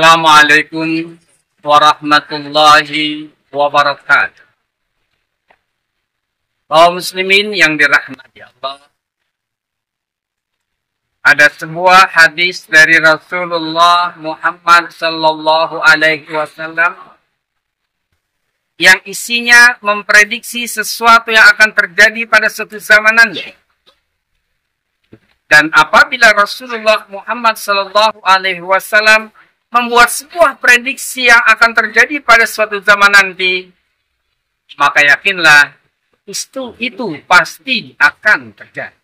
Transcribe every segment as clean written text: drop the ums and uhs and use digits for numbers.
Assalamualaikum warahmatullahi wabarakatuh. Kaum muslimin yang dirahmati Allah. Ada sebuah hadis dari Rasulullah Muhammad sallallahu alaihi wasallam yang isinya memprediksi sesuatu yang akan terjadi pada suatu zaman nanti. Dan apabila Rasulullah Muhammad sallallahu alaihi wasallam membuat sebuah prediksi yang akan terjadi pada suatu zaman nanti, maka yakinlah itu pasti akan terjadi.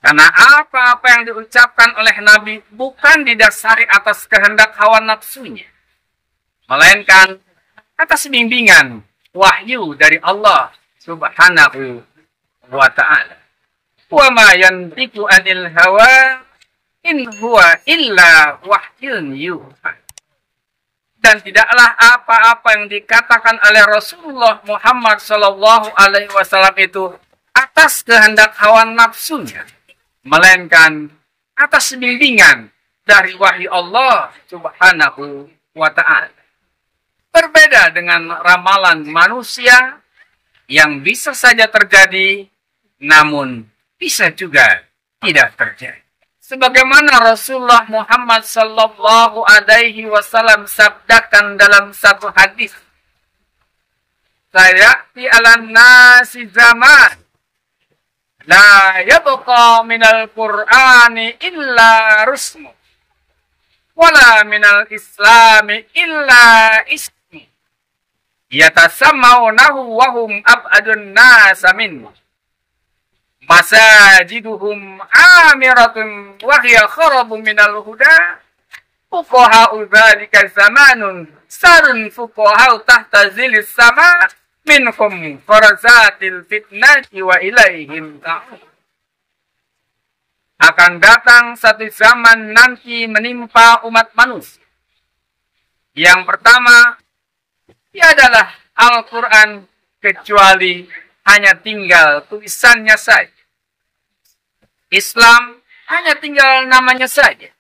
Karena apa-apa yang diucapkan oleh Nabi bukan didasari atas kehendak hawa nafsunya, melainkan atas bimbingan wahyu dari Allah Subhanahu wa ta'ala. Wa ma yantiqu 'anil hawa in huwa illa wahyun yuha. Dan tidaklah apa-apa yang dikatakan oleh Rasulullah Muhammad sallallahu alaihi wasallam itu atas kehendak hawa nafsunya, melainkan atas bimbingan dari wahyu Allah Subhanahu wa ta'ala. Berbeda dengan ramalan manusia yang bisa saja terjadi, namun bisa juga tidak terjadi. Sebagaimana Rasulullah Muhammad sallallahu alaihi wasallam sabdakan dalam satu hadis, sayati 'alan nasi zaman la yabqa minal qur'ani illa rusmu wala minal islami illa ismi yatasammaunahu wa hum ab'adun nasa minhu masajiduhum amiratun wa hiya kharabu minal huda fuqaha'u dzalika zamanun sarun fuqaha'u tahta zilis sama minhum farazatil fitnati wa ilaihim ta'ud. Akan datang satu zaman nanti menimpa umat manusia. Yang pertama, adalah Al-Quran, kecuali hanya tinggal tulisannya saja. Islam hanya tinggal namanya saja.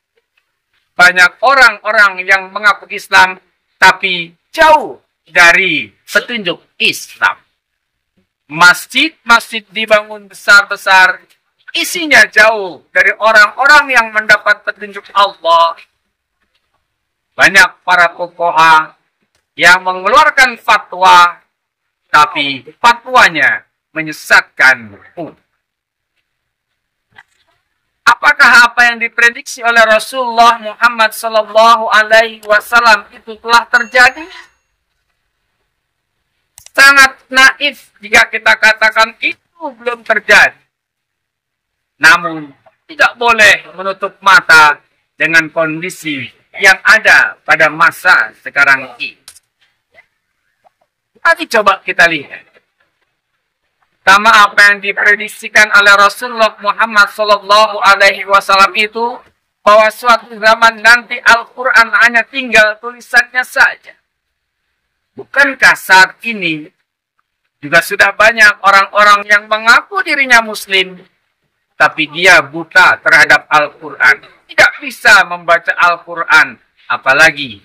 Banyak orang-orang yang mengaku Islam, tapi jauh dari petunjuk Islam. Masjid-masjid dibangun besar-besar, isinya jauh dari orang-orang yang mendapat petunjuk Allah. Banyak para fuqaha yang mengeluarkan fatwa, tapi fatwanya menyesatkan umat. Apakah apa yang diprediksi oleh Rasulullah Muhammad sallallahu alaihi wasallam itu telah terjadi? Sangat naif jika kita katakan itu belum terjadi. Namun, tidak boleh menutup mata dengan kondisi yang ada pada masa sekarang ini. Mari coba kita lihat. Pertama, apa yang diprediksikan oleh Rasulullah Muhammad sallallahu alaihi wasallam itu, bahwa suatu zaman nanti Al-Quran hanya tinggal tulisannya saja. Bukankah saat ini juga sudah banyak orang-orang yang mengaku dirinya Muslim, tapi dia buta terhadap Al-Quran, tidak bisa membaca Al-Quran, apalagi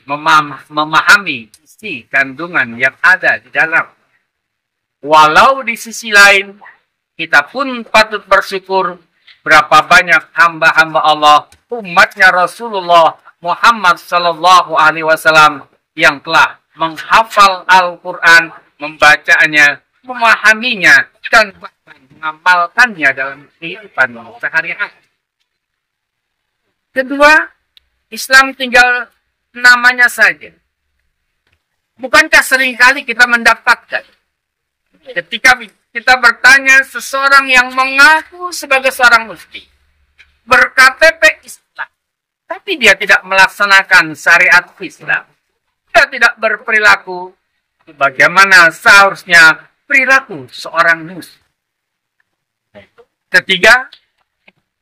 memahami isi kandungan yang ada di dalam. Walau di sisi lain, kita pun patut bersyukur berapa banyak hamba-hamba Allah, umatnya Rasulullah Muhammad sallallahu alaihi wasallam yang telah menghafal Al-Quran, membacanya, memahaminya, dan bahkan mengamalkannya dalam kehidupan sehari-hari. Kedua, Islam tinggal namanya saja. Bukankah seringkali kita mendapatkan ketika kita bertanya seseorang yang mengaku sebagai seorang muslim, ber-KTP Islam, tapi dia tidak melaksanakan syariat Islam, dia tidak berperilaku bagaimana seharusnya perilaku seorang muslim. Ketiga,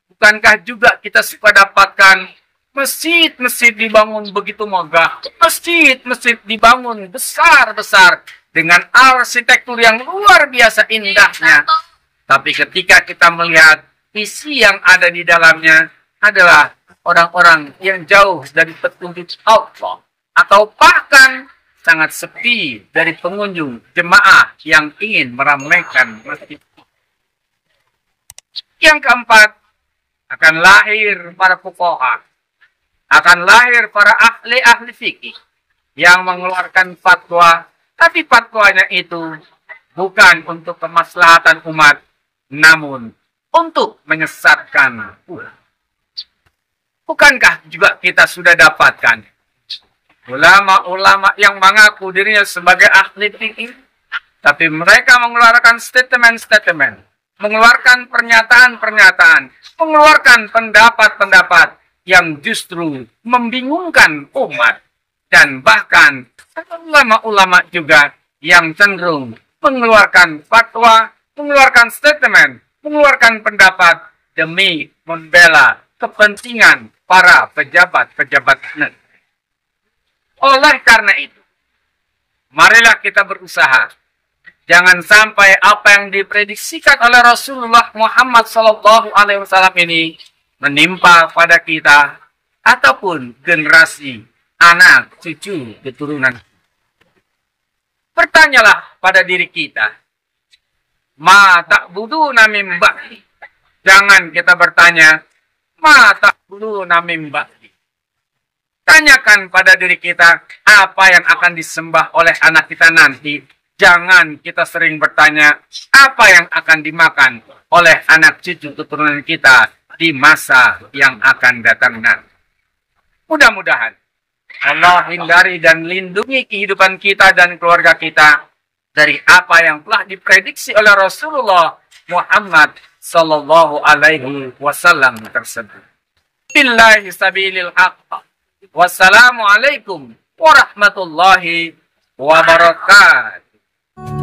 bukankah juga kita suka dapatkan masjid-masjid dibangun begitu megah, masjid-masjid dibangun besar-besar dengan arsitektur yang luar biasa indahnya. Tapi ketika kita melihat isi yang ada di dalamnya adalah orang-orang yang jauh dari petunjuk Allah, atau bahkan sangat sepi dari pengunjung jemaah yang ingin meramaikan masjid. Yang keempat, akan lahir para fuqaha, akan lahir para ahli-ahli fikih yang mengeluarkan fatwa, tapi fatwanya itu bukan untuk kemaslahatan umat, namun untuk menyesatkan umat. Bukankah juga kita sudah dapatkan ulama-ulama yang mengaku dirinya sebagai ahli fikih, tapi mereka mengeluarkan statement-statement, mengeluarkan pernyataan-pernyataan, mengeluarkan pendapat-pendapat yang justru membingungkan umat, dan bahkan ulama-ulama juga yang cenderung mengeluarkan fatwa, mengeluarkan statement, mengeluarkan pendapat demi membela kepentingan para pejabat-pejabat negeri. Oleh karena itu, marilah kita berusaha. Jangan sampai apa yang diprediksikan oleh Rasulullah Muhammad SAW ini menimpa pada kita ataupun generasi anak, cucu, keturunan. Bertanyalah pada diri kita, ma ta'buduna min ba'di. Jangan kita bertanya, ma ta'buduna min ba'di. Tanyakan pada diri kita, apa yang akan disembah oleh anak kita nanti. Jangan kita sering bertanya, apa yang akan dimakan oleh anak cucu keturunan kita di masa yang akan datang nanti. Mudah-mudahan Allah hindari dan lindungi kehidupan kita dan keluarga kita dari apa yang telah diprediksi oleh Rasulullah Muhammad sallallahu alaihi wasallam tersebut. Billahi sabilil haqq. Wassalamualaikum warahmatullahi wabarakatuh.